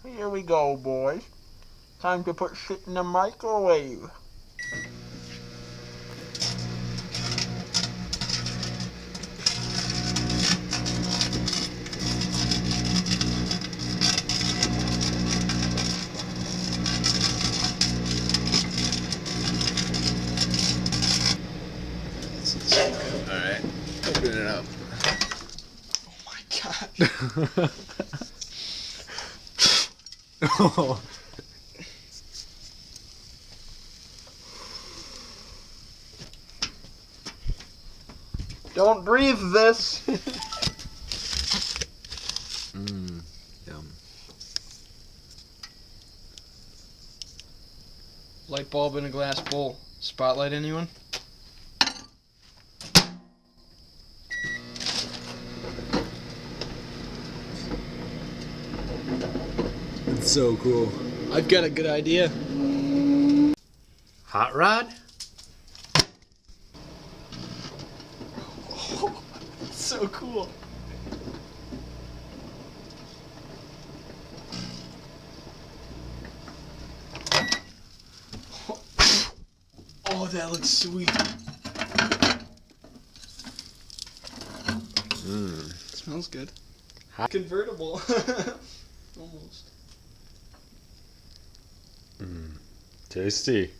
Here we go, boys. Time to put shit in the microwave. Alright, open it up. Oh my god. Oh. Don't breathe this. Yum. Light bulb in a glass bowl. Spotlight, anyone? It's so cool. I've got a good idea. Hot rod? Oh, so cool. Oh, that looks sweet. Smells good. Hot. Convertible. Almost. Tasty.